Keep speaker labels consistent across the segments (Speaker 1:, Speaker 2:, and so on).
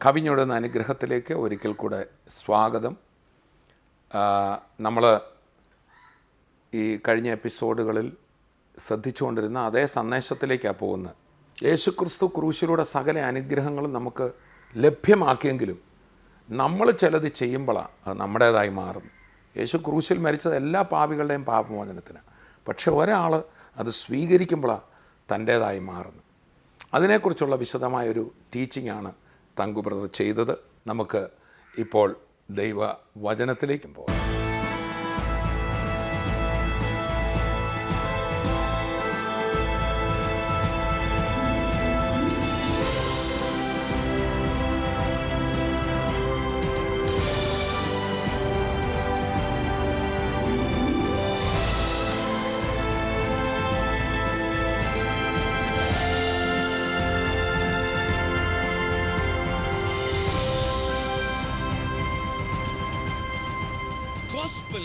Speaker 1: കവിഞ്ഞൊഴുന്ന അനുഗ്രഹത്തിലേക്ക് ഒരിക്കൽ കൂടെ സ്വാഗതം. നമ്മൾ ഈ കഴിഞ്ഞ എപ്പിസോഡുകളിൽ ശ്രദ്ധിച്ചുകൊണ്ടിരുന്ന അതേ സന്ദേശത്തിലേക്കാണ് പോകുന്നത്. യേശുക്രിസ്തു ക്രൂശിലൂടെ സകല അനുഗ്രഹങ്ങളും നമുക്ക് ലഭ്യമാക്കിയെങ്കിലും നമ്മൾ ചിലത് ചെയ്യുമ്പോഴാണ് അത് നമ്മുടേതായി മാറുന്നത്. യേശു ക്രൂശിൽ മരിച്ചത് എല്ലാ പാപികളുടെയും പാപമോചനത്തിന്. പക്ഷെ ഒരാൾ അത് സ്വീകരിക്കുമ്പോഴാണ് തൻ്റേതായി മാറുന്നത്. അതിനെക്കുറിച്ചുള്ള വിശദമായൊരു ടീച്ചിങ്ങാണ് തങ്കു ബ്രദർ ചെയ്തത്. നമുക്ക് ഇപ്പോൾ ദൈവ വചനത്തിലേക്കും പോകാം.
Speaker 2: Gospel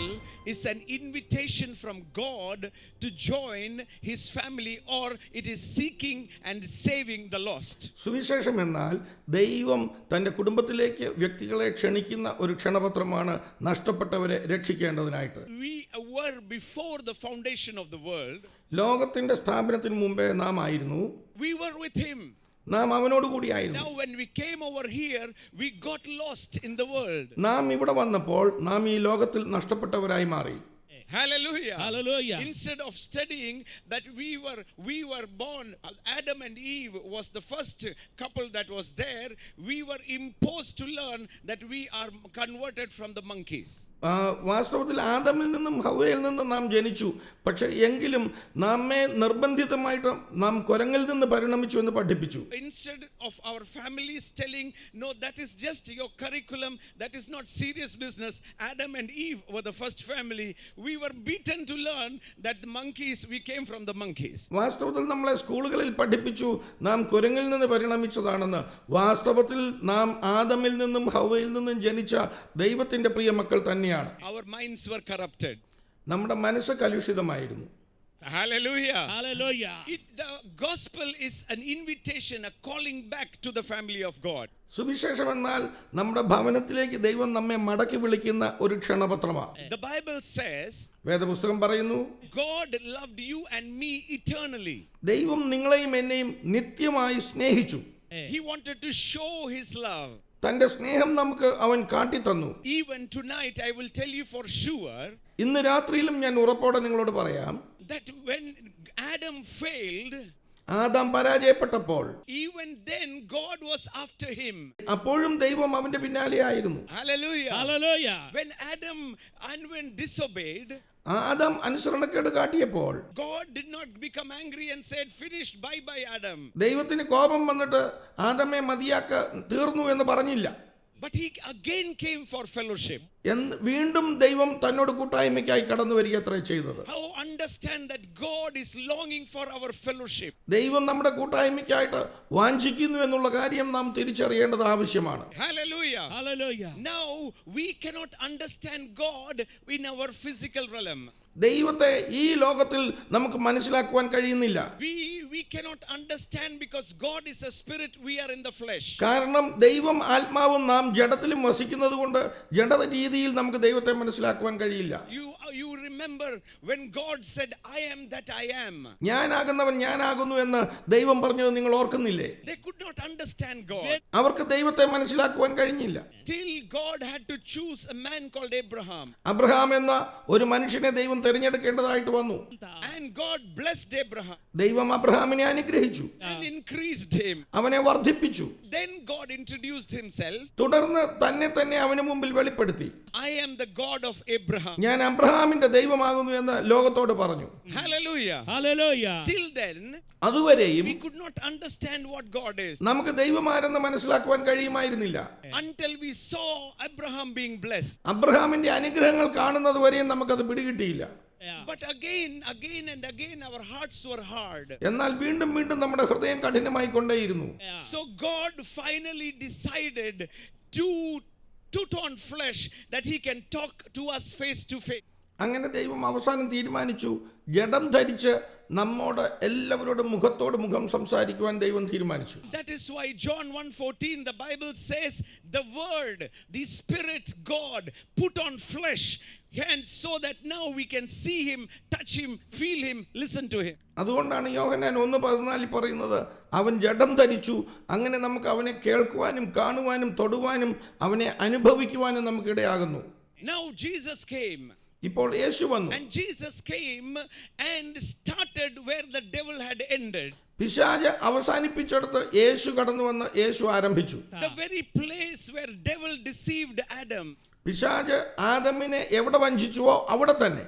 Speaker 2: is an invitation from God to join his family, or it is seeking and saving the lost.
Speaker 3: സുവിശേഷം എന്നാൽ ദൈവം തൻ്റെ കുടുംബത്തിലേക്ക് വ്യക്തികളെ ക്ഷണിക്കുന്ന ഒരു ക്ഷണപത്രമാണ് നഷ്ടപ്പെട്ടവരെ രക്ഷിക്കേണ്ടതിനായിട്ട്.
Speaker 2: We were before the foundation of the world.
Speaker 3: ലോകത്തിന്റെ സ്ഥാപനത്തിന് മുമ്പേ നാം ആയിരുന്നു.
Speaker 2: We were with him.
Speaker 3: നാം അവനോട് കൂടിയായിരുന്നു.
Speaker 2: Now when we came over here, we got lost in the world.
Speaker 3: നാം ഇവിടെ വന്നപ്പോൾ നാം ഈ ലോകത്തിൽ നഷ്ടപ്പെട്ടവരായി മാറി.
Speaker 2: Hallelujah.
Speaker 4: Hallelujah.
Speaker 2: Instead of studying that we were born, Adam and Eve was the first couple that was there. We were imposed to learn that we are converted from the monkeys.
Speaker 3: വാസ്തവത്തിൽ ആദമിൽ നിന്നും ഹവ്വയിൽ നിന്നും നാം ജനിച്ചു. പക്ഷെ എങ്കിലും നമ്മെ നിർബന്ധിതമായിട്ട് നാം കുരങ്ങിൽ നിന്ന് പരിണമിച്ചു എന്ന് പഠിപ്പിച്ചു.
Speaker 2: Instead of our families telling, no, that is just your curriculum, that is not serious business. Adam and Eve were the first family. We were beaten to learn that the monkeys, we came from the monkeys.
Speaker 3: വാസ്തവത്തിൽ നമ്മളെ സ്കൂളുകളിൽ പഠിപ്പിച്ചു നാം കുരങ്ങിൽ നിന്ന് പരിണമിച്ചതാണെന്ന്. വാസ്തവത്തിൽ നാം ആദമിൽ നിന്നും ഹവ്വയിൽ നിന്നും ജനിച്ച ദൈവത്തിന്റെ പ്രിയ മക്കൾ തന്നെയാണ്.
Speaker 2: Our minds were corrupted.
Speaker 3: നമ്മുടെ മനസ്സ് കലുഷിതമായിരുന്നു.
Speaker 2: Hallelujah.
Speaker 4: Hallelujah.
Speaker 2: The gospel is an invitation, a calling back to the family of God.
Speaker 3: സുവിശേഷം എന്നാൽ നമ്മുടെ ഭവനത്തിലേക്ക് ദൈവം നമ്മെ മടക്കി വിളിക്കുന്ന ഒരു ക്ഷണപത്രമാണ്.
Speaker 2: The Bible says,
Speaker 3: വേദപുസ്തകം പറയുന്നു,
Speaker 2: God loved you and me eternally.
Speaker 3: ദൈവം നിങ്ങളെയും എന്നെയും നിത്യമായി സ്നേഹിച്ചു.
Speaker 2: He wanted to show his love.
Speaker 3: തന്റെ സ്നേഹം നമുക്ക് അവൻ കാട്ടിത്തന്നു.
Speaker 2: Even tonight I will tell you for sure
Speaker 3: ഇന്ന് രാത്രിയിലും ഞാൻ ഉറപ്പോടെ നിങ്ങളോട് പറയാം,
Speaker 2: that when Adam failed,
Speaker 3: Adam പരാജയപ്പെട്ടപ്പോൾ
Speaker 2: even then God was after him.
Speaker 3: അപ്പോഴും ദൈവം അവന്റെ പിന്നാലെയായിരുന്നു.
Speaker 2: Hallelujah.
Speaker 4: Hallelujah.
Speaker 2: When Adam disobeyed,
Speaker 3: Adam അനുസരണക്കേട് കാട്ടിയപ്പോൾ
Speaker 2: God did not become angry and said, finished, bye bye Adam.
Speaker 3: ദൈവത്തിന് കോപം വന്നിട്ട് ആദമെ മതിയാക്ക തീർന്നു എന്ന് പറഞ്ഞില്ല.
Speaker 2: But he again came for fellowship.
Speaker 3: വീണ്ടും ദൈവം തന്നോട് കൂട്ടായ്മയ്ക്കായി കടന്നു വരിക അത്രേ ചെയ്തത്.
Speaker 2: How understand that God is longing for our fellowship.
Speaker 3: ദൈവം നമ്മുടെ കൂട്ടായ്മയ്ക്കായിട്ട് വാഞ്ചിക്കുന്നു എന്നുള്ള കാര്യം നാം തിരിച്ചറിയേണ്ടത് ആവശ്യമാണ്.
Speaker 2: Hallelujah.
Speaker 4: Hallelujah.
Speaker 2: Now we cannot understand God in our physical realm.
Speaker 3: ദൈവത്തെ ഈ ലോകത്തിൽ നമുക്ക് മനസ്സിലാക്കുവാൻ കഴിയുന്നില്ല.
Speaker 2: We cannot understand because God is a spirit, we are in the flesh.
Speaker 3: കാരണം ദൈവം ആത്മാവും നാം ജഡത്തിലും വസിക്കുന്നത് കൊണ്ട് ജഡ രീതിയിൽ നമുക്ക് ദൈവത്തെ മനസ്സിലാക്കുവാൻ കഴിയില്ല.
Speaker 2: You remember when God said, I am that I am.
Speaker 3: ഞാനാകുന്നവൻ ഞാനാകുന്നു എന്ന് ദൈവം പറഞ്ഞത് നിങ്ങൾ ഓർക്കുന്നില്ലേ?
Speaker 2: They could not understand God.
Speaker 3: അവർക്ക് ദൈവത്തെ മനസ്സിലാക്കുവാൻ കഴിഞ്ഞില്ല.
Speaker 2: Till God had to choose a man called Abraham.
Speaker 3: Abraham എന്ന ഒരു മനുഷ്യനെ ദൈവം തിരഞ്ഞെടുക്കേണ്ടതായിട്ട് വന്നു.
Speaker 2: And God blessed Abraham.
Speaker 3: ദൈവം അബ്രഹാമിനെ അനുഗ്രഹിച്ചു.
Speaker 2: And increased him.
Speaker 3: അവനെ വർദ്ധിപ്പിച്ചു.
Speaker 2: Then God introduced himself.
Speaker 3: തുടർന്ന് തന്നെ അവന് മുമ്പിൽ വെളിപ്പെടുത്തി.
Speaker 2: I am the God of Abraham.
Speaker 3: ഞാൻ അബ്രഹാമിന്റെ ദൈവമാകുന്നു എന്ന് ലോകത്തോട് പറഞ്ഞു.
Speaker 2: Hallelujah.
Speaker 4: Hallelujah.
Speaker 2: Till then,
Speaker 3: അതുവരെയും
Speaker 2: we could not understand what God is.
Speaker 3: നമുക്ക് ദൈവമാരെന്ന് മനസ്സിലാക്കുവാൻ കഴിയുമായിരുന്നില്ല.
Speaker 2: Until we saw Abraham being blessed.
Speaker 3: അബ്രഹാമിന്റെ അനുഗ്രഹങ്ങൾ കാണുന്നത് വരെയും നമുക്കത് പിടികിട്ടിയില്ല.
Speaker 2: But again and again our hearts were hard.
Speaker 3: എന്നാൽ വീണ്ടും നമ്മുടെ ഹൃദയം കഠിനമായി കൊണ്ടേയിരുന്നു.
Speaker 2: So God finally decided to put on flesh that he can talk to us face to face.
Speaker 3: അങ്ങനെ ദൈവം അവസാനം തീരുമാനിച്ചു, ജഡം ധരിച്ച് നമ്മോട് എല്ലാവരോടും മുഖത്തോട് മുഖം സംസാരിക്കുവാൻ ദൈവം തീരുമാനിച്ചു.
Speaker 2: That is why John 1:14, the Bible says, the Word, the Spirit, God, put on flesh, and so that now we can see Him, touch Him, feel Him, listen to Him.
Speaker 3: അതുകൊണ്ടാണ് യോഹന്നാൻ 1:14 പറയുന്നത്, അവൻ ജഡം ധരിച്ചു, അങ്ങനെ നമുക്ക് അവനെ കേൾക്കുവാനും കാണുവാനും തൊടുവാനും അവനെ അനുഭവിക്കുവാനും നമുക്കിടയാകുന്നു.
Speaker 2: Now Jesus came.
Speaker 3: ഇപ്പോൾ യേശു വന്നു.
Speaker 2: And Jesus came and started where the devil had ended.
Speaker 3: പിശാച് അവസാനിപ്പിച്ചെടുത്ത് യേശു കടന്നു വന്ന് യേശു ആരംഭിച്ചു.
Speaker 2: The very place where devil deceived Adam.
Speaker 3: പിശാച് ആദമിനെ എവിടെ വഞ്ചിച്ചുവോ അവിടെ തന്നെ.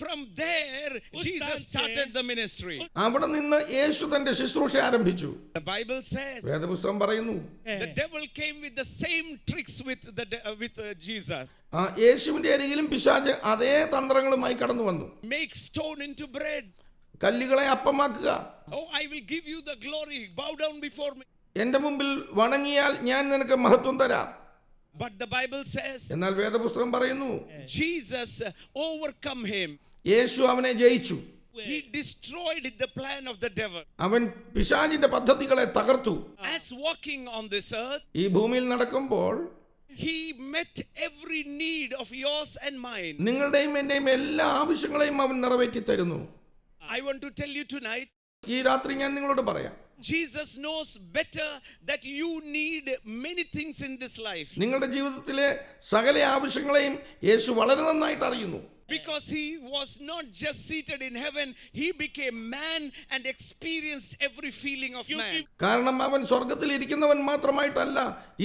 Speaker 2: From there Jesus started the ministry.
Speaker 3: അവിടെ നിന്ന് യേശു തന്റെ ശുശ്രൂഷ ആരംഭിച്ചു.
Speaker 2: The Bible says
Speaker 3: വേദപുസ്തകം പറയുന്നു,
Speaker 2: the devil came with the same tricks with Jesus.
Speaker 3: യേശുവിന്റെ അരികിലും പിശാച് അതേ തന്ത്രങ്ങളുമായി കടന്നു വന്നു.
Speaker 2: Make stone into bread.
Speaker 3: കല്ലുകളെ അപ്പമാക്കുക.
Speaker 2: Oh, I will give you the glory. Bow down before me.
Speaker 3: എന്റെ മുമ്പിൽ വണങ്ങിയാൽ ഞാൻ നിനക്ക് മഹത്വം തരാം.
Speaker 2: But the Bible says
Speaker 3: എന്നാൽ വേദപുസ്തകം പറയുന്നു,
Speaker 2: Jesus overcome him.
Speaker 3: യേശു അവനെ ജയിച്ചു.
Speaker 2: He destroyed the plan of the devil.
Speaker 3: അവൻ പിശാചിന്റെ പദ്ധതികളെ തകർത്തു.
Speaker 2: As walking on this earth,
Speaker 3: ഈ ഭൂമിയിൽ നടക്കുമ്പോൾ
Speaker 2: he met every need of yours and mine.
Speaker 3: നിങ്ങളുടെയും എന്റെയും എല്ലാ ആവശ്യങ്ങളെയും അവൻ നിറവേറ്റി തരുന്നു.
Speaker 2: I want to tell you tonight,
Speaker 3: ഈ രാത്രി ഞാൻ നിങ്ങളോട് പറയാം,
Speaker 2: Jesus knows better that you need many things in this life.
Speaker 3: നിങ്ങളുടെ ജീവിതത്തിലെ സകല ആവശ്യങ്ങളെയും യേശു വളരെ നന്നായിട്ട് അറിയുന്നു.
Speaker 2: Because he was not just seated in heaven, he became man and experienced every feeling of man.
Speaker 3: കാരണം അവൻ സ്വർഗത്തിൽ ഇരിക്കുന്നവൻ മാത്രമായിട്ടല്ല,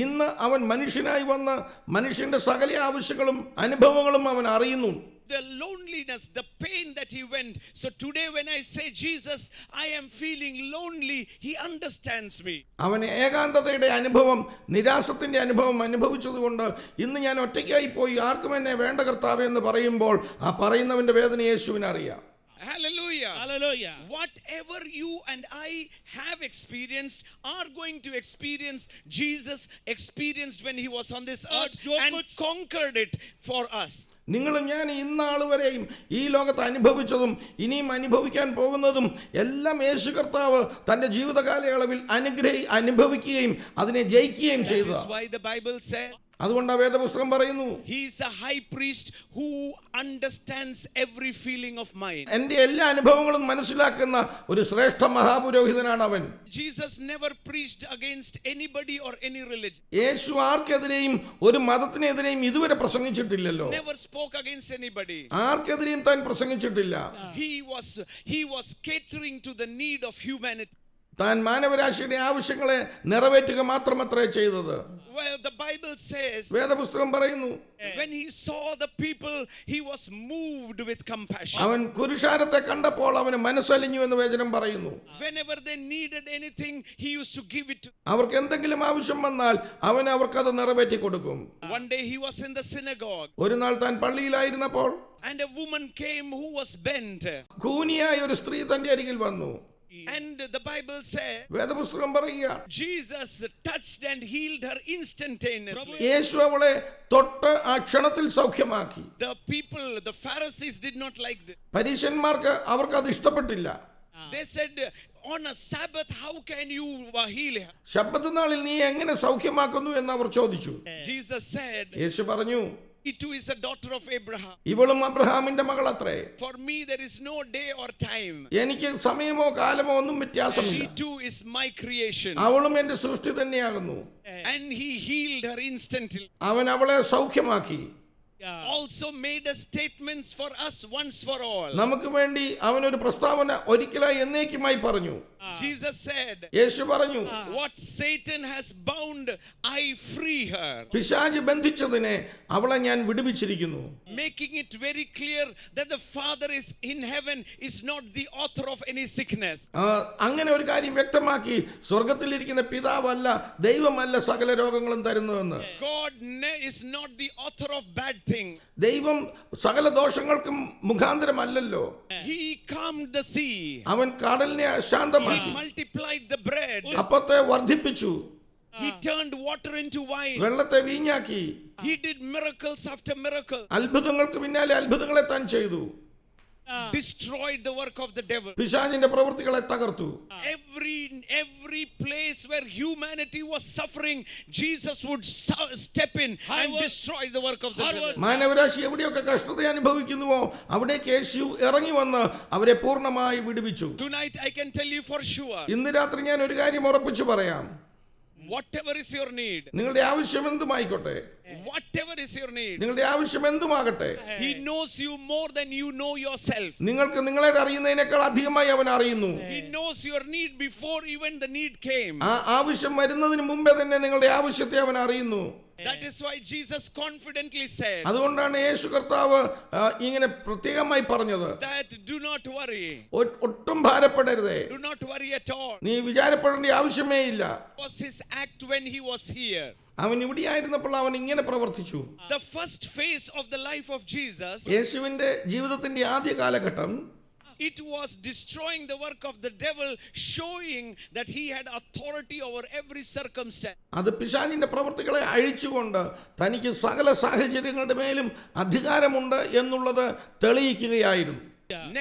Speaker 3: ഇന്ന് അവൻ മനുഷ്യനായി വന്ന് മനുഷ്യന്റെ സകല ആവശ്യങ്ങളും അനുഭവങ്ങളും അവൻ അറിയുന്നു.
Speaker 2: The loneliness, the pain that he went. So today when I say Jesus, I am feeling lonely, he understands me.
Speaker 3: അവൻ ഏകാന്തതയുടെ അനുഭവം, നിരാശത്തിന്റെ അനുഭവം അനുഭവിച്ചതുകൊണ്ട് ഇന്ന് ഞാൻ ഒറ്റയ്ക്കായി പോയി, ആർക്കും എന്നെ വേണ്ട കർത്താവേ എന്ന് പറയുമ്പോൾ ആ പറയുന്നവന്റെ വേദന യേശുവിന് അറിയാം.
Speaker 2: Hallelujah.
Speaker 4: Hallelujah.
Speaker 2: Whatever you and I have experienced, are going to experience, Jesus experienced when he was on this earth and conquered it for us.
Speaker 3: നിങ്ങളും ഞാൻ ഇന്നാൾ വരെയും ഈ ലോകത്ത് അനുഭവിച്ചതും ഇനിയും അനുഭവിക്കാൻ പോകുന്നതും എല്ലാം യേശു കർത്താവ് തന്റെ ജീവിത കാലയളവിൽ അനുഭവിക്കുകയും അതിനെ ജയിക്കുകയും ചെയ്തു.
Speaker 2: That is why the Bible said,
Speaker 3: അതുകൊണ്ട് ആ വേദപുസ്തകം പറയുന്നു,
Speaker 2: he is a high priest who understands every feeling of mine.
Speaker 3: എന്റെ എല്ലാ അനുഭവങ്ങളും മനസ്സിലാക്കുന്ന ഒരു ശ്രേഷ്ഠ മഹാപുരോഹിതനാണ് അവൻ.
Speaker 2: Jesus never preached against anybody or any religion.
Speaker 3: യേശു ആർക്കെതിരെയും ഒരു മതത്തിനെതിരെയും ഇതുവരെ പ്രസംഗിച്ചിട്ടില്ലല്ലോ.
Speaker 2: Never spoke against anybody.
Speaker 3: ആർക്കെതിരെയും താൻ പ്രസംഗിച്ചിട്ടില്ല.
Speaker 2: He was catering to the need of humanity.
Speaker 3: താൻ മാനവരാശിയുടെ ആവശ്യങ്ങളെ നിറവേറ്റുക മാത്രമത്രേ ചെയ്തത്.
Speaker 2: Well, the Bible says,
Speaker 3: വേദപുസ്തകം പറയുന്നു,
Speaker 2: when he saw the people, he was moved with compassion.
Speaker 3: അവൻ പുരുഷാരത്തെ കണ്ടപ്പോൾ അവന് മനസ്സലിഞ്ഞു എന്ന് വചനം പറയുന്നു.
Speaker 2: Whenever they needed anything, he used to give it to them.
Speaker 3: അവർക്ക് എന്തെങ്കിലും ആവശ്യം വന്നാൽ അവൻ അവർക്കത് നിറവേറ്റി കൊടുക്കും.
Speaker 2: One day he was in the synagogue,
Speaker 3: ഒരു നാൾ താൻ പള്ളിയിലായിരുന്നപ്പോൾ
Speaker 2: and a woman came who was bent.
Speaker 3: കൂനിയായ ഒരു സ്ത്രീ തന്റെ അരികിൽ വന്നു.
Speaker 2: And the Bible said,
Speaker 3: വേദപുസ്തകം പറയുക,
Speaker 2: Jesus touched and healed her instantaneously.
Speaker 3: യേശു അവളെ തൊട്ട് ആ ക്ഷണത്തിൽ സൗഖ്യമാക്കി.
Speaker 2: The people, the Pharisees did not like this.
Speaker 3: പരീശന്മാർക്ക് അവർക്കത് ഇഷ്ടപ്പെട്ടില്ല.
Speaker 2: They said, on a Sabbath, how can you heal her?
Speaker 3: ശബ്ബത്ത് നാളിൽ നീ എങ്ങനെ സൗഖ്യമാക്കുന്നു എന്ന് അവർ ചോദിച്ചു.
Speaker 2: Jesus said,
Speaker 3: യേശു പറഞ്ഞു,
Speaker 2: she too is a daughter of Abraham.
Speaker 3: ഇവളും അബ്രഹാമിന്റെ മകളത്രേ.
Speaker 2: For me there is no day or time.
Speaker 3: എനിക്ക് സമയമോ കാലമോ ഒന്നും വ്യത്യാസമില്ല.
Speaker 2: She too is my creation.
Speaker 3: അവളും എന്റെ സൃഷ്ടി തന്നെയാകുന്നു.
Speaker 2: And he healed her instantly.
Speaker 3: അവൻ അവളെ സൗഖ്യമാക്കി.
Speaker 2: Also made a statements for us once for all.
Speaker 3: നമുക്ക് വേണ്ടി അവനൊരു പ്രസ്താവന ഒരിക്കലായി എന്നേക്കുമായി പറഞ്ഞു.
Speaker 2: Jesus said,
Speaker 3: യേശു പറഞ്ഞു,
Speaker 2: what Satan has bound, I free her.
Speaker 3: പിശാച് ബന്ധിച്ചതിനെ അവളെ ഞാൻ വിടുവിച്ചിരിക്കുന്നു.
Speaker 2: Making it very clear that the Father is in heaven is not the author of any sickness.
Speaker 3: അങ്ങനെ ഒരു കാര്യം വ്യക്തമാക്കി, സ്വർഗത്തിലിരിക്കുന്ന പിതാവല്ല, ദൈവമല്ല സകല രോഗങ്ങളും തരുന്നതെന്ന്.
Speaker 2: God is not the author of bad things.
Speaker 3: ദൈവം സകല ദോഷങ്ങൾക്കും മുഖാന്തരമല്ലല്ലോ.
Speaker 2: He calmed the sea.
Speaker 3: അവൻ കടലിനെ ശാന്തമാക്കി,
Speaker 2: He multiplied the bread.
Speaker 3: അപ്പത്തെ വർദ്ധിപ്പിച്ചു.
Speaker 2: He turned water into wine.
Speaker 3: വെള്ളത്തെ വീഞ്ഞാക്കി.
Speaker 2: He did miracles after miracle.
Speaker 3: അത്ഭുതങ്ങൾക്ക് പിന്നാലെ അത്ഭുതങ്ങളെ താൻ ചെയ്തു.
Speaker 2: Destroyed the work of the devil.
Speaker 3: പിശാചിന്റെ പ്രവൃത്തികളെ തകർത്തു.
Speaker 2: Every place where humanity was suffering, Jesus would step in and destroy the work of the devil.
Speaker 3: മാനവരാശി എവിടെയൊക്കെ കഷ്ടത അനുഭവിക്കുന്നുവോ അവിടേക്ക് യേശു ഇറങ്ങി വന്ന് അവരെ പൂർണ്ണമായി വിടുവിച്ചു.
Speaker 2: Tonight I can tell you for sure.
Speaker 3: ഇന്ന് രാത്രി ഞാൻ ഒരു കാര്യം ഉറപ്പിച്ചു പറയാം.
Speaker 2: Whatever is your need,
Speaker 3: നിങ്ങളുടെ ആവശ്യം എന്തുമായിക്കോട്ടെ,
Speaker 2: whatever is your need,
Speaker 3: നിങ്ങളുടെ ആവശ്യം എന്തുമാകട്ടെ,
Speaker 2: He knows you more than you know yourself.
Speaker 3: നിങ്ങൾക്ക് നിങ്ങളെ അറിയുന്നതിനേക്കാൾ അധികമായി അവൻ അറിയുന്നു.
Speaker 2: He knows your need before even the need came.
Speaker 3: ആ ആവശ്യം വരുന്നതിന് മുമ്പേ തന്നെ നിങ്ങളുടെ ആവശ്യത്തെ അവൻ അറിയുന്നു.
Speaker 2: That is why Jesus confidently said
Speaker 3: അതുകൊണ്ടാണ് യേശു കർത്താവ് ഇങ്ങനെ പ്രത്യേകമായി പറഞ്ഞത്,
Speaker 2: that do not worry.
Speaker 3: ഒട്ടും ഭാരപ്പെടരുതേ,
Speaker 2: Do not worry at all.
Speaker 3: നീ വിചാരപ്പെടേണ്ട ആവശ്യമേ ഇല്ല.
Speaker 2: It was his act when he was here.
Speaker 3: അവൻ ഇവിടെയായിരുന്നപ്പോൾ അവൻ ഇങ്ങനെ പ്രവർത്തിച്ചു.
Speaker 2: The first phase of the life of Jesus,
Speaker 3: യേശുവിന്റെ ജീവിതത്തിന്റെ ആദ്യ കാലഘട്ടം
Speaker 2: it was destroying the work of the devil, showing that he had authority over every circumstance.
Speaker 3: അത് പിശാചിന്റെ പ്രവൃത്തികളെ അഴിച്ചുകൊണ്ട് തനിക്ക് സകല സാഹചര്യങ്ങളുടെ മേലും അധികാരമുണ്ട് എന്നുള്ളത് തെളിയിക്കുകയായിരുന്നു.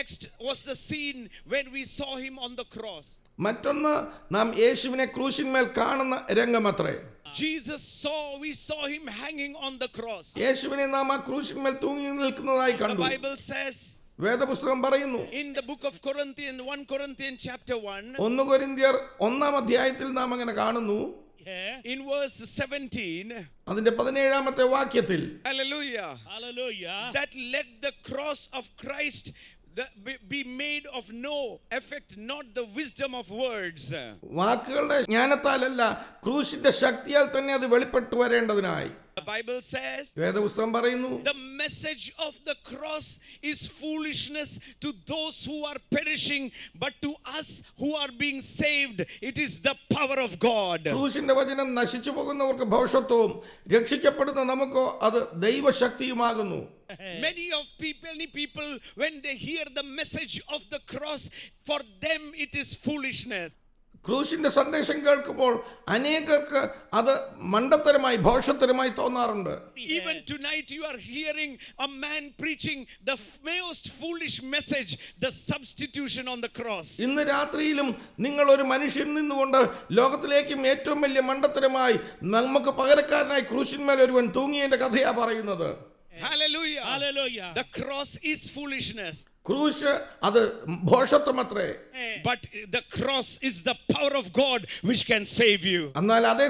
Speaker 2: Next was the scene when we saw him on the cross.
Speaker 3: മറ്റൊന്ന് നാം യേശുവിനെ ക്രൂശിന്മേൽ കാണുന്ന രംഗമത്രേ.
Speaker 2: We saw him hanging on the cross.
Speaker 3: യേശുവിനെ നാം ആ ക്രൂശിന്മേൽ തൂങ്ങി നിൽക്കുന്നതായി
Speaker 2: The
Speaker 3: കണ്ടു.
Speaker 2: Bible says
Speaker 3: വേദപുസ്തകം പറയുന്നു,
Speaker 2: in the book of Corinthians, 1 Corinthians chapter 1,
Speaker 3: 1 കൊരിന്ത്യർ 1-ാം അധ്യായത്തിൽ നാം അങ്ങനെ കാണുന്നു.
Speaker 2: in verse 17,
Speaker 3: അതിന്റെ 17-ാമത്തെ വാക്യത്തിൽ,
Speaker 2: hallelujah, that let the cross of Christ be made of no effect, not the wisdom of words.
Speaker 3: വാക്കുകളുടെ ജ്ഞാനത്താലല്ല ക്രൂശിന്റെ ശക്തിയാൽ തന്നെ അത് വെളിപ്പെട്ടു വരേണ്ടതിനായി.
Speaker 2: The Bible says
Speaker 3: വേദപുസ്തകം പറയുന്നു,
Speaker 2: the message of the cross is foolishness to those who are perishing, but to us who are being saved, it is the power of God.
Speaker 3: ക്രൂശിന്റെ വചനം നശിച്ചു പോകുന്നവർക്ക് ഭോഷത്വവും രക്ഷിക്കപ്പെടുന്ന നമുക്കോ അത് ദൈവശക്തിയുമാകുന്നു.
Speaker 2: Many people, when they hear the message of the cross, for them it is foolishness.
Speaker 3: ക്രൂശിന്റെ സന്ദേശം കേൾക്കുമ്പോൾ അനേകർക്ക് അത് മണ്ടത്തരമായി ഭോഷത്തരമായി തോന്നാറുണ്ട്.
Speaker 2: Even tonight you are hearing a man preaching the most foolish message, the substitution on the cross.
Speaker 3: ഇന്ന് രാത്രിയിലും നിങ്ങൾ ഒരു മനുഷ്യൻ നിന്നുകൊണ്ട് ലോകത്തിലേക്കും ഏറ്റവും വലിയ മണ്ടത്തരമായി നമുക്ക് പകരക്കാരനായി ക്രൂശിന്മേൽ ഒരുവൻ തൂങ്ങിയതിന്റെ കഥയാ പറയുന്നത്.
Speaker 2: Hallelujah. The cross is foolishness.
Speaker 3: ക്രൂശ് അത് ഭോഷത്വമത്രേ.
Speaker 2: But the cross is the power of God which can save you.
Speaker 3: എന്നാൽ അതേ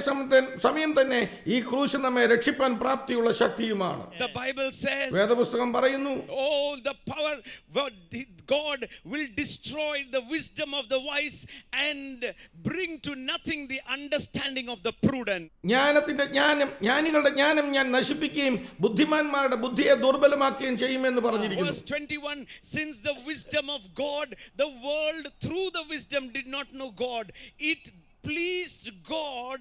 Speaker 3: സമയം തന്നെ ഈ ക്രൂശ് നമ്മെ രക്ഷിപ്പാൻ പ്രാപ്തിയുള്ള ശക്തിയുമാണ്.
Speaker 2: The Bible says,
Speaker 3: വേദപുസ്തകം പറയുന്നു,
Speaker 2: oh, the power, God will destroy the wisdom of the wise and bring to nothing the understanding of the prudent.
Speaker 3: ജ്ഞാനികളുടെ ജ്ഞാനം ഞാൻ നശിപ്പിക്കുകയും ബുദ്ധിമാന്മാരുടെ ബുദ്ധിയെ ദുർബലമാക്കുകയും ചെയ്യുമെന്ന് പറഞ്ഞിരിക്കുന്നു.
Speaker 2: Verse 21, since the wisdom of God, the world through the wisdom did not know God, it pleased God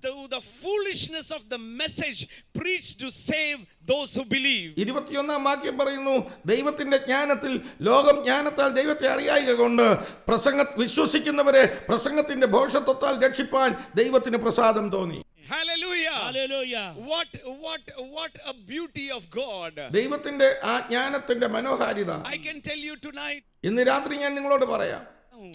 Speaker 2: through the foolishness of the message preached to save those who believe.
Speaker 3: 21-ാം വാക്യം പറയുന്നു, ദൈവത്തിന്റെ ജ്ഞാനത്തിൽ ലോകം ജ്ഞാനത്താൽ ദൈവത്തെ അറിയായിക കൊണ്ട് വിശ്വസിക്കുന്നവരെ പ്രസംഗത്തിന്റെ ഭോഷത്വത്താൽ രക്ഷിപ്പാൻ ദൈവത്തിന് പ്രസാദം തോന്നി.
Speaker 2: Hallelujah. What a beauty of God.
Speaker 3: ദൈവത്തിന്റെ ആ ജ്ഞാനത്തിന്റെ മനോഹാരിത.
Speaker 2: I can tell you tonight,
Speaker 3: ഇന്ന് രാത്രി ഞാൻ നിങ്ങളോട് പറയാം,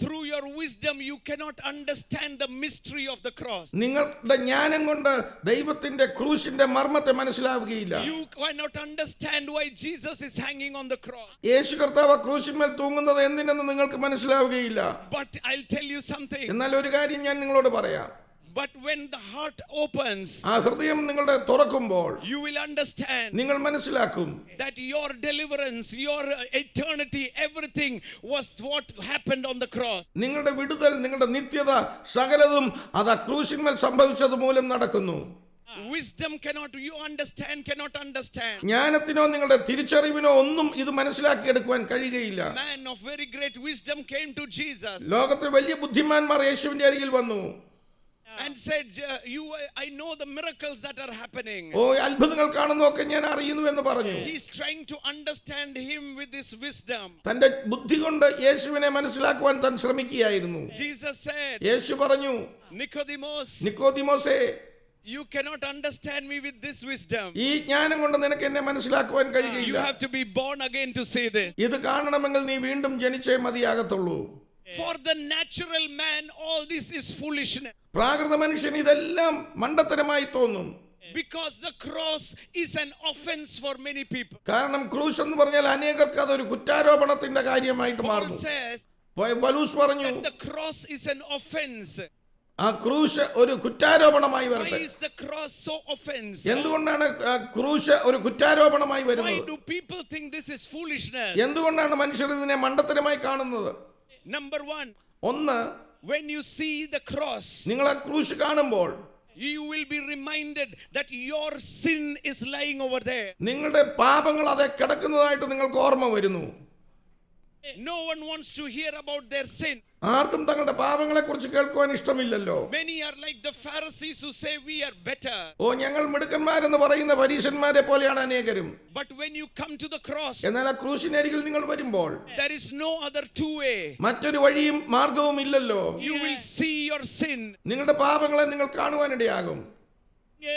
Speaker 2: through your wisdom you cannot understand the mystery of the cross.
Speaker 3: നിങ്ങളുടെ ജ്ഞാനം കൊണ്ട് ദൈവത്തിന്റെ ക്രൂശിന്റെ മർമ്മത്തെ മനസ്സിലാവുകയില്ല.
Speaker 2: You cannot understand why Jesus is hanging on the cross.
Speaker 3: യേശു കർത്താവ് ക്രൂശിന്മേൽ തൂങ്ങുന്നത് എന്തിനെന്ന് നിങ്ങൾക്ക് മനസ്സിലാവുകയില്ല.
Speaker 2: But I'll tell you something.
Speaker 3: എന്നാൽ ഒരു കാര്യം ഞാൻ നിങ്ങളോട് പറയാം,
Speaker 2: but when the heart opens,
Speaker 3: ആ ഹൃദയം നിങ്ങളുടെ തുറക്കുമ്പോൾ
Speaker 2: you will understand
Speaker 3: നിങ്ങൾ മനസ്സിലാക്കും
Speaker 2: that your deliverance, your eternity, everything was what happened on the cross.
Speaker 3: നിങ്ങളുടെ വിടുതൽ, നിങ്ങളുടെ നിത്യത സകലതും അത് ക്രൂശിന്മേൽ സംഭവിച്ചത് മൂലം നടക്കുന്നു.
Speaker 2: Wisdom cannot understand.
Speaker 3: ജ്ഞാനത്തിനോ നിങ്ങളുടെ തിരിച്ചറിവിനോ ഒന്നും ഇത് മനസ്സിലാക്കിയെടുക്കുവാൻ കഴിയുകയില്ല.
Speaker 2: Man of very great wisdom came to Jesus.
Speaker 3: ലോകത്തിൽ വലിയ ബുദ്ധിമാന്മാർ യേശുവിന്റെ അരികിൽ വന്നു.
Speaker 2: and said, I know the miracles that are happening.
Speaker 3: ഓ അത്ഭുതങ്ങൾ കാണുന്നതൊക്കെ ഞാൻ അറിയുന്നു എന്ന് പറഞ്ഞു.
Speaker 2: He's trying to understand him with this wisdom.
Speaker 3: തന്റെ ബുദ്ധി കൊണ്ട് യേശുവിനെ മനസ്സിലാക്കുവാൻ താൻ ശ്രമിക്കുകയായിരുന്നു.
Speaker 2: Jesus said,
Speaker 3: യേശു പറഞ്ഞു, നിക്കോദിമോസേ,
Speaker 2: you cannot understand me with this wisdom.
Speaker 3: ഈ ജ്ഞാനം കൊണ്ട് നിനക്ക് എന്നെ മനസ്സിലാക്കുവാൻ
Speaker 2: You
Speaker 3: കഴിയില്ല.
Speaker 2: have to be born again to see this.
Speaker 3: ഇത് കാണണമെങ്കിൽ നീ വീണ്ടും ജനിച്ചേ മതിയാകത്തുള്ളൂ.
Speaker 2: For the natural man, all this is foolishness.
Speaker 3: പ്രാകൃത മനുഷ്യൻ ഇതെല്ലാം മണ്ടത്തരമായി തോന്നും.
Speaker 2: Because the cross is an offense for many people.
Speaker 3: കാരണം ക്രൂശ് എന്ന് പറഞ്ഞാൽ അനേകർക്ക് അതൊരു കുറ്റാരോപണത്തിന്റെ കാര്യമായിട്ട്
Speaker 2: Paul
Speaker 3: മാറുന്നു.
Speaker 2: says
Speaker 3: പൗലോസ് പറഞ്ഞു,
Speaker 2: that the cross is an offense.
Speaker 3: ആ ക്രൂശ് ഒരു കുറ്റാരോപണമായി
Speaker 2: Why
Speaker 3: വരട്ടെ.
Speaker 2: is the cross so offense?
Speaker 3: എന്തുകൊണ്ടാണ് ക്രൂശ് ഒരു കുറ്റാരോപണമായി
Speaker 2: Why
Speaker 3: വരുന്നത്?
Speaker 2: do people think this is foolishness?
Speaker 3: എന്തുകൊണ്ടാണ് മനുഷ്യർ ഇതിനെ മണ്ടത്തരമായി കാണുന്നത്?
Speaker 2: Number one,
Speaker 3: ഒന്ന്,
Speaker 2: when you see the cross,
Speaker 3: നിങ്ങൾ ആ ക്രൂശ് കാണുമ്പോൾ
Speaker 2: you will be reminded that your sin is lying over there.
Speaker 3: നിങ്ങളുടെ പാപങ്ങൾ അത് കിടക്കുന്നതായിട്ട് നിങ്ങൾക്ക് ഓർമ്മ വരുന്നു.
Speaker 2: No one wants to hear about their sin.
Speaker 3: ആർക്കും തങ്ങളുടെ പാപങ്ങളെ കുറിച്ച് കേൾക്കുവാൻ ഇഷ്ടമില്ലല്ലോ.
Speaker 2: Many are like the Pharisees who say we are better.
Speaker 3: ഓ ഞങ്ങൾ മിടുക്കന്മാരെന്ന് പറയുന്ന പരീശന്മാരെ പോലെയാണ് അനേകരും.
Speaker 2: But when you come to the cross,
Speaker 3: എന്നാൽ ആ ക്രൂശിനരികിൽ നിങ്ങൾ വരുമ്പോൾ
Speaker 2: there is no other two way.
Speaker 3: മറ്റൊരു വഴിയും മാർഗവും ഇല്ലല്ലോ.
Speaker 2: You will see your sin
Speaker 3: നിങ്ങളുടെ പാപങ്ങളെ നിങ്ങൾ കാണുവാനിടയാകും.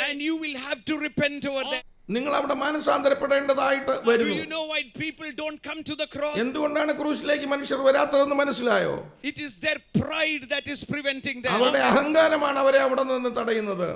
Speaker 2: and you will have to repent over that.
Speaker 3: നിങ്ങൾ അവിടെ മാനസാന്തരപ്പെടേണ്ടതായിട്ട്
Speaker 2: Do
Speaker 3: വരുന്നു.
Speaker 2: you know why people don't come to the cross?
Speaker 3: എന്തുകൊണ്ടാണ് ക്രൂശിലേക്ക് മനുഷ്യർ വരാത്തതെന്ന് മനസ്സിലായോ?
Speaker 2: It is their pride that is preventing them.
Speaker 3: അവരുടെ അഹങ്കാരമാണ് അവരെ അവിടെ നിന്ന് തടയുന്നത്.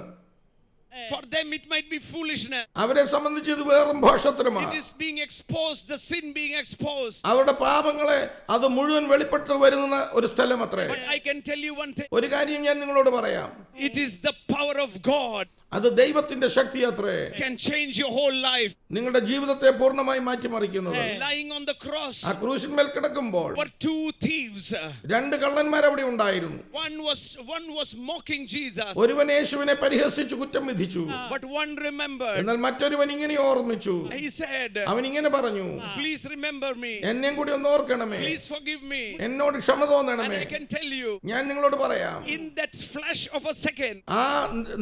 Speaker 2: For them it might be foolishness.
Speaker 3: അവരെ സംബന്ധിച്ച് ഇത് വേറും ഭോഷത്തരമാണ്.
Speaker 2: It is being exposed, the sin being exposed.
Speaker 3: അവരുടെ പാപങ്ങളെ അത് മുഴുവൻ വെളിപ്പെട്ടു വരുന്ന ഒരു സ്ഥലം അത്രേ.
Speaker 2: But I can tell you one thing.
Speaker 3: ഒരു കാര്യം ഞാൻ നിങ്ങളോട് പറയാം.
Speaker 2: It is the power of God
Speaker 3: അത് ദൈവത്തിന്റെ ശക്തി അത്രേ.
Speaker 2: can change your whole life.
Speaker 3: നിങ്ങളുടെ ജീവിതത്തെ പൂർണ്ണമായി മാറ്റിമറിക്കുന്നത്.
Speaker 2: Lying on the cross
Speaker 3: ആ ക്രൂശിന്മേൽ കിടക്കുമ്പോൾ
Speaker 2: were two thieves.
Speaker 3: രണ്ട് കള്ളന്മാർ അവിടെ ഉണ്ടായിരുന്നു.
Speaker 2: One was mocking Jesus.
Speaker 3: ഒരുവൻ യേശുവിനെ പരിഹസിച്ചു കുറ്റം വിധിച്ചു.
Speaker 2: But one remembered.
Speaker 3: എന്നാൽ മറ്റൊരുവൻ ഇങ്ങനെ ഓർമ്മിച്ചു.
Speaker 2: He said,
Speaker 3: അവൻ ഇങ്ങനെ പറഞ്ഞു,
Speaker 2: please remember me.
Speaker 3: എന്നെയും കൂടി ഒന്ന് ഓർക്കണമേ.
Speaker 2: Please forgive me.
Speaker 3: എന്നോട് ക്ഷമ
Speaker 2: And
Speaker 3: തോന്നണമേ.
Speaker 2: I can tell you,
Speaker 3: ഞാൻ നിങ്ങളോട് പറയാം,
Speaker 2: in that flash of a second,
Speaker 3: ആ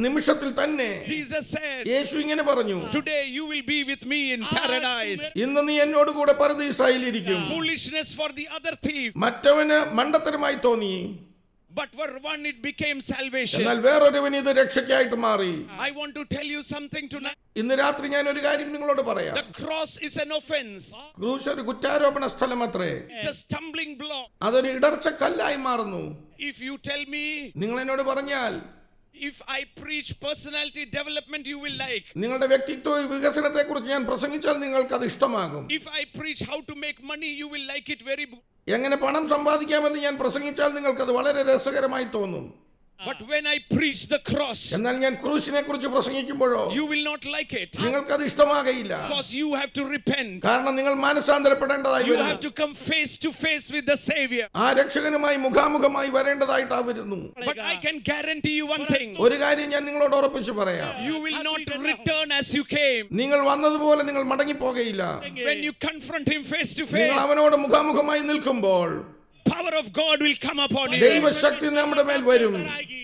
Speaker 3: നിമിഷത്തിൽ തന്നെ
Speaker 2: Jesus said,
Speaker 3: യേശു ഇങ്ങനെ പറഞ്ഞു,
Speaker 2: today you will be with me in paradise.
Speaker 3: ഇന്ന് നീ എന്നോട് കൂടെ പരദീസായിലിരിക്കും.
Speaker 2: Foolishness for the other thief,
Speaker 3: മറ്റവന് മണ്ടത്തരമായി തോന്നി,
Speaker 2: but for one it became salvation.
Speaker 3: എന്നാൽ വേറൊരുവന് ഇത് രക്ഷയ്ക്കായിട്ട് മാറി.
Speaker 2: I want to tell you something tonight.
Speaker 3: ഇന്ന് രാത്രി ഞാൻ ഒരു കാര്യം നിങ്ങളോട് പറയാം.
Speaker 2: The cross is an offense.
Speaker 3: ക്രൂശ് ഒരു കുറ്റാരോപണ സ്ഥലം അത്രേ.
Speaker 2: It's a stumbling block.
Speaker 3: അതൊരു ഇടർച്ച കല്ലായി മാറുന്നു.
Speaker 2: If you tell me,
Speaker 3: നിങ്ങൾ എന്നോട് പറഞ്ഞാൽ,
Speaker 2: if I preach personality development, you will like.
Speaker 3: നിങ്ങളുടെ വ്യക്തിത്വ വികസനത്തെ കുറിച്ച് ഞാൻ പ്രസംഗിച്ചാൽ നിങ്ങൾക്ക് അത് ഇഷ്ടമാകും.
Speaker 2: If I preach how to make money, you will like it very much.
Speaker 3: എങ്ങനെ പണം സമ്പാദിക്കാമെന്ന് ഞാൻ പ്രസംഗിച്ചാൽ നിങ്ങൾക്ക് അത് വളരെ രസകരമായി തോന്നും.
Speaker 2: But when I preach the cross,
Speaker 3: എന്നാൽ ഞാൻ ക്രൂശിനെ കുറിച്ച് പ്രസംഗിക്കുമ്പോഴോ
Speaker 2: you will not like it.
Speaker 3: നിങ്ങൾക്കത് ഇഷ്ടമാകയില്ല.
Speaker 2: Because you have to repent.
Speaker 3: കാരണം നിങ്ങൾ മാനസാന്തരപ്പെടേണ്ടതായി
Speaker 2: You
Speaker 3: വരുന്നു.
Speaker 2: have to come face to face with the Savior.
Speaker 3: ആ രക്ഷകനുമായി മുഖാമുഖമായി വരേണ്ടതായിട്ടാ വരുന്നു.
Speaker 2: But I can guarantee you one thing.
Speaker 3: ഒരു കാര്യം ഞാൻ നിങ്ങളോട് ഉറപ്പിച്ചു പറയാം,
Speaker 2: You will not return as you came.
Speaker 3: നിങ്ങൾ വന്നതുപോലെ നിങ്ങൾ മടങ്ങിപ്പോകയില്ല.
Speaker 2: When you confront Him face to
Speaker 3: നിങ്ങൾ
Speaker 2: face,
Speaker 3: അവനോട് മുഖാമുഖമായി നിൽക്കുമ്പോൾ
Speaker 2: power of God will come upon you
Speaker 3: ദൈവശക്തി നമ്മുടെ മേൽ വരും.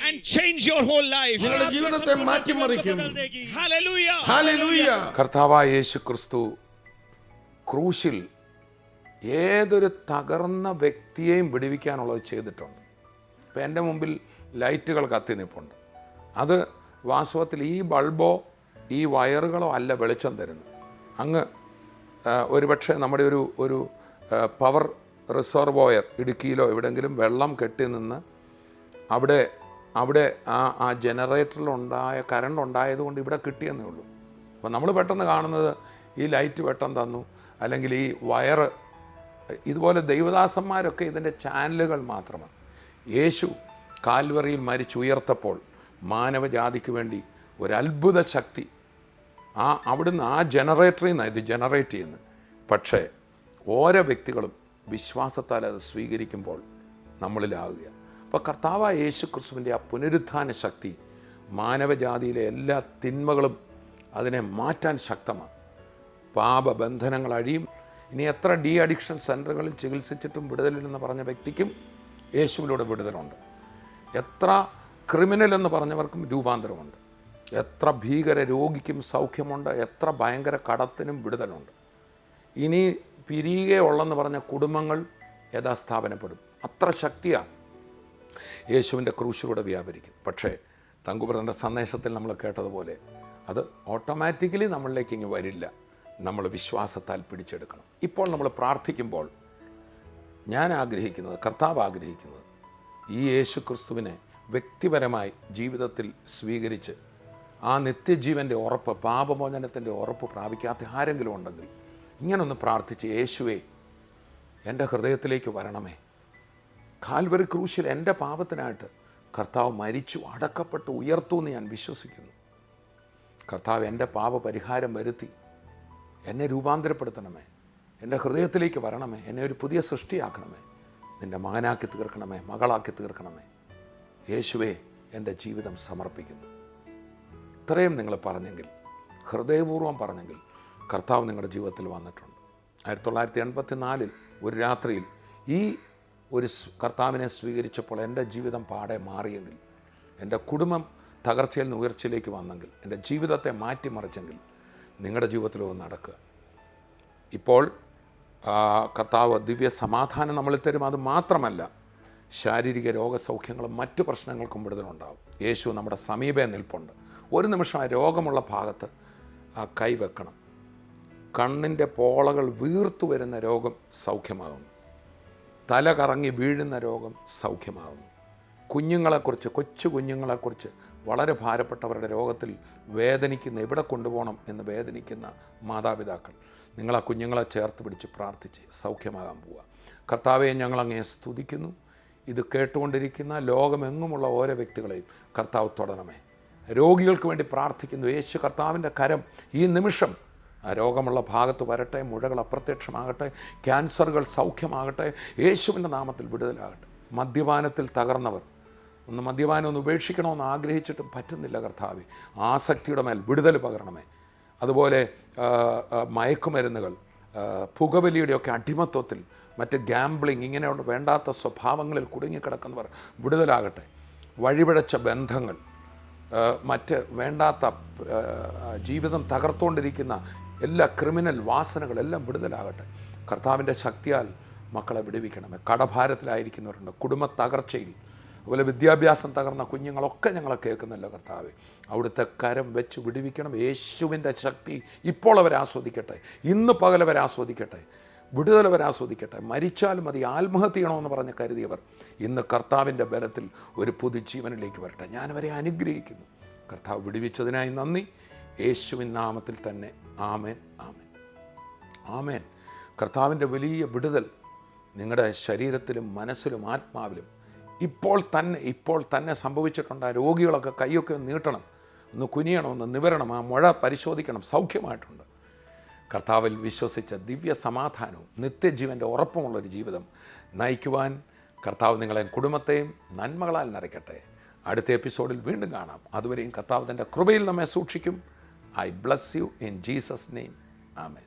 Speaker 2: and change your whole life.
Speaker 3: നിങ്ങളുടെ ജീവിതത്തെ മാറ്റിമറിക്കും.
Speaker 2: Hallelujah.
Speaker 3: ഹല്ലേലൂയ.
Speaker 1: കർത്താവായ യേശു ക്രിസ്തു ക്രൂശിൽ ഏതൊരു തകർന്ന വ്യക്തിയെയും വിടുവിക്കാനുള്ളത് ചെയ്തിട്ടുണ്ട്. ഇപ്പം എൻ്റെ മുമ്പിൽ ലൈറ്റുകൾ കത്തി നിൽപ്പുണ്ട്. അത് വാസ്തവത്തിൽ ഈ ബൾബോ ഈ വയറുകളോ അല്ല വെളിച്ചം തരുന്നത്. അങ്ങ് ഒരുപക്ഷെ നമ്മുടെ ഒരു പവർ റിസർവോയർ ഇടുക്കിയിലോ എവിടെയെങ്കിലും വെള്ളം കെട്ടി നിന്ന് അവിടെ ആ ജനറേറ്ററിലുണ്ടായ കറണ്ട് ഉണ്ടായതുകൊണ്ട് ഇവിടെ കിട്ടിയെന്നേ ഉള്ളൂ. അപ്പോൾ നമ്മൾ പെട്ടെന്ന് കാണുന്നത് ഈ ലൈറ്റ് വെട്ടം തന്നു, അല്ലെങ്കിൽ ഈ വയറ്. ഇതുപോലെ ദൈവദാസന്മാരൊക്കെ ഇതിൻ്റെ ചാനലുകൾ മാത്രമാണ്. യേശു കാൽവറിയിൽ മരിച്ചുയർത്തപ്പോൾ മാനവജാതിക്ക് വേണ്ടി ഒരത്ഭുത ശക്തി അവിടുന്ന് ആ ജനറേറ്ററിൽ നിന്നാണ് ഇത് ജനറേറ്റ് ചെയ്യുന്നത്. പക്ഷേ ഓരോ വ്യക്തികളും വിശ്വാസത്താൽ അത് സ്വീകരിക്കുമ്പോൾ നമ്മളിലാവുക. അപ്പോൾ കർത്താവായ യേശു ക്രിസ്തുവിൻ്റെ ആ പുനരുത്ഥാന ശക്തി മാനവജാതിയിലെ എല്ലാ തിന്മകളും അതിനെ മാറ്റാൻ ശക്തമാണ്. പാപബന്ധനങ്ങൾ അഴിയും. ഇനി എത്ര ഡി അഡിക്ഷൻ സെൻ്ററുകളിൽ ചികിത്സിച്ചിട്ടും വിടുതലില്ലെന്ന് പറഞ്ഞ വ്യക്തിക്കും യേശുവിലൂടെ വിടുതലുണ്ട്. എത്ര ക്രിമിനൽ എന്ന് പറഞ്ഞവർക്കും രൂപാന്തരമുണ്ട്. എത്ര ഭീകര രോഗിക്കും സൗഖ്യമുണ്ട്, എത്ര ഭയങ്കര കടത്തിനും വിടുതലുണ്ട്. ഇനി പിരിയുകയുള്ളെന്ന് പറഞ്ഞ കുടുംബങ്ങൾ യഥാസ്ഥാപനപ്പെടും. അത്ര ശക്തിയാണ് യേശുവിൻ്റെ ക്രൂശിലൂടെ വ്യാപരിക്കും. പക്ഷേ തങ്കുബ്രദറിൻ്റെ സന്ദേശത്തിൽ നമ്മൾ കേട്ടതുപോലെ അത് ഓട്ടോമാറ്റിക്കലി നമ്മളിലേക്ക് ഇങ്ങ് വരില്ല. നമ്മൾ വിശ്വാസത്താൽ പിടിച്ചെടുക്കണം. ഇപ്പോൾ നമ്മൾ പ്രാർത്ഥിക്കുമ്പോൾ ഞാൻ ആഗ്രഹിക്കുന്നത്, കർത്താവ് ആഗ്രഹിക്കുന്നത്, ഈ യേശു ക്രിസ്തുവിനെ വ്യക്തിപരമായി ജീവിതത്തിൽ സ്വീകരിച്ച് ആ നിത്യജീവൻ്റെ ഉറപ്പ്, പാപമോചനത്തിൻ്റെ ഉറപ്പ് പ്രാപിക്കാത്ത ആരെങ്കിലും ഉണ്ടെങ്കിൽ ഇങ്ങനൊന്ന് പ്രാർത്ഥിച്ച്, യേശുവേ എൻ്റെ ഹൃദയത്തിലേക്ക് വരണമേ. കാൽവരി ക്രൂശിൽ എൻ്റെ പാപത്തിനായിട്ട് കർത്താവ് മരിച്ചു, അടക്കപ്പെട്ടു, ഉയർത്തു എന്ന് ഞാൻ വിശ്വസിക്കുന്നു. കർത്താവ് എൻ്റെ പാപപരിഹാരം വരുത്തി എന്നെ രൂപാന്തരപ്പെടുത്തണമേ, എൻ്റെ ഹൃദയത്തിലേക്ക് വരണമേ, എന്നെ ഒരു പുതിയ സൃഷ്ടിയാക്കണമേ, നിൻ്റെ മകനാക്കി തീർക്കണമേ, മകളാക്കി തീർക്കണമേ. യേശുവേ എൻ്റെ ജീവിതം സമർപ്പിക്കുന്നു. ഇത്രയും നിങ്ങൾ പറഞ്ഞെങ്കിൽ, ഹൃദയപൂർവ്വം പറഞ്ഞെങ്കിൽ, കർത്താവ് നിങ്ങളുടെ ജീവിതത്തിൽ വന്നിട്ടുണ്ട്. 1984 ഒരു രാത്രിയിൽ ഈ ഒരു കർത്താവിനെ സ്വീകരിച്ചപ്പോൾ എൻ്റെ ജീവിതം പാടെ മാറിയെങ്കിൽ, എൻ്റെ കുടുംബം തകർച്ചയിൽ നിന്ന് ഉയർച്ചയിലേക്ക് വന്നെങ്കിൽ, എൻ്റെ ജീവിതത്തെ മാറ്റിമറിച്ചെങ്കിൽ നിങ്ങളുടെ ജീവിതത്തിലൊന്ന് നടക്കുക. ഇപ്പോൾ കർത്താവ് ദിവ്യ സമാധാനം നമ്മളിൽ തരും. അത് മാത്രമല്ല, ശാരീരിക രോഗസൗഖ്യങ്ങളും മറ്റു പ്രശ്നങ്ങൾക്കും വിടുതലുണ്ടാകും. യേശു നമ്മുടെ സമീപേ നിൽപ്പുണ്ട്. ഒരു നിമിഷം ആ രോഗമുള്ള ഭാഗത്ത് ആ കൈ വെക്കണം. കണ്ണിൻ്റെ പോളകൾ വീർത്തു വരുന്ന രോഗം സൗഖ്യമാകുന്നു. തല കറങ്ങി വീഴുന്ന രോഗം സൗഖ്യമാകുന്നു. കുഞ്ഞുങ്ങളെക്കുറിച്ച്, കൊച്ചു കുഞ്ഞുങ്ങളെക്കുറിച്ച് വളരെ ഭാരപ്പെട്ടവരുടെ രോഗത്തിൽ വേദനിക്കുന്ന, എവിടെ കൊണ്ടുപോകണം എന്ന് വേദനിക്കുന്ന മാതാപിതാക്കൾ, നിങ്ങൾ ആ കുഞ്ഞുങ്ങളെ ചേർത്ത് പിടിച്ച് പ്രാർത്ഥിച്ച് സൗഖ്യമാകാൻ പോവുക. കർത്താവെ, ഞങ്ങളങ്ങേ സ്തുതിക്കുന്നു. ഇത് കേട്ടുകൊണ്ടിരിക്കുന്ന ലോകമെങ്ങുമുള്ള ഓരോ വ്യക്തികളെയും കർത്താവ് തൊടണമേ. രോഗികൾക്ക് വേണ്ടി പ്രാർത്ഥിക്കുന്നു. യേശു കർത്താവിൻ്റെ കരം ഈ നിമിഷം ആ രോഗമുള്ള ഭാഗത്ത് വരട്ടെ. മുഴകൾ അപ്രത്യക്ഷമാകട്ടെ. ക്യാൻസറുകൾ സൗഖ്യമാകട്ടെ. യേശുവിൻ്റെ നാമത്തിൽ വിടുതലാകട്ടെ. മദ്യപാനത്തിൽ തകർന്നവർ, മദ്യപാനം ഒന്ന് ഉപേക്ഷിക്കണമെന്ന് ആഗ്രഹിച്ചിട്ടും പറ്റുന്നില്ല. കർത്താവെ, ആസക്തിയുടെ മേൽ വിടുതൽ പകരണമേ. അതുപോലെ മയക്കുമരുന്നുകൾ, പുകവലിയുടെയൊക്കെ അടിമത്വത്തിൽ, മറ്റ് ഗാംബ്ലിങ്, ഇങ്ങനെയുള്ള വേണ്ടാത്ത സ്വഭാവങ്ങളിൽ കുടുങ്ങിക്കിടക്കുന്നവർ വിടുതലാകട്ടെ. വഴിപിഴച്ച ബന്ധങ്ങൾ, മറ്റ് വേണ്ടാത്ത ജീവിതം തകർത്തുകൊണ്ടിരിക്കുന്ന എല്ലാ ക്രിമിനൽ വാസനകളെല്ലാം വിടുതലാകട്ടെ. കർത്താവിൻ്റെ ശക്തിയാൽ മക്കളെ വിടുവിക്കണമേ. കടഭാരത്തിലായിരിക്കുന്നവരുണ്ട്, കുടുംബ തകർച്ചയിൽ, അതുപോലെ വിദ്യാഭ്യാസം തകർന്ന കുഞ്ഞുങ്ങളൊക്കെ ഞങ്ങളെ കേൾക്കുന്നില്ല. കർത്താവെ, അവിടുത്തെ കരം വെച്ച് വിടുവിക്കണം. യേശുവിൻ്റെ ശക്തി ഇപ്പോൾ അവരെ ആസ്വദിക്കട്ടെ. ഇന്ന് പകലവരെ ആസ്വദിക്കട്ടെ. വിടുതലവരെ ആസ്വദിക്കട്ടെ. മരിച്ചാലും മതി, ആത്മഹത്യ ചെയ്യണമെന്ന് പറഞ്ഞ് കരുതിയവർ ഇന്ന് കർത്താവിൻ്റെ ബലത്തിൽ ഒരു പുതുജീവനിലേക്ക് വരട്ടെ. ഞാനവരെ അനുഗ്രഹിക്കുന്നു. കർത്താവ് വിടുവിച്ചതിനായി നന്ദി. യേശുവിൻ നാമത്തിൽ തന്നെ ആമേൻ, ആമേൻ, ആമേൻ. കർത്താവിൻ്റെ വലിയ വിടുതൽ നിങ്ങളുടെ ശരീരത്തിലും മനസ്സിലും ആത്മാവിലും ഇപ്പോൾ തന്നെ സംഭവിച്ചിട്ടുണ്ട്. ആ രോഗികളൊക്കെ കൈയൊക്കെ നീട്ടണം, ഒന്ന് കുനിയണം, ഒന്ന് നിവരണം, ആ മുഴ പരിശോധിക്കണം. സൗഖ്യമായിട്ടുണ്ട്. കർത്താവിൽ വിശ്വസിച്ച ദിവ്യ സമാധാനവും നിത്യജീവൻ്റെ ഉറപ്പുമുള്ളൊരു ജീവിതം നയിക്കുവാൻ കർത്താവ് നിങ്ങളെയും കുടുംബത്തെയും നന്മകളാൽ നിറയ്ക്കട്ടെ. അടുത്ത എപ്പിസോഡിൽ വീണ്ടും കാണാം. അതുവരെയും കർത്താവ് തൻ്റെ കൃപയിൽ നമ്മെ സൂക്ഷിക്കും. I bless you in Jesus name. Amen.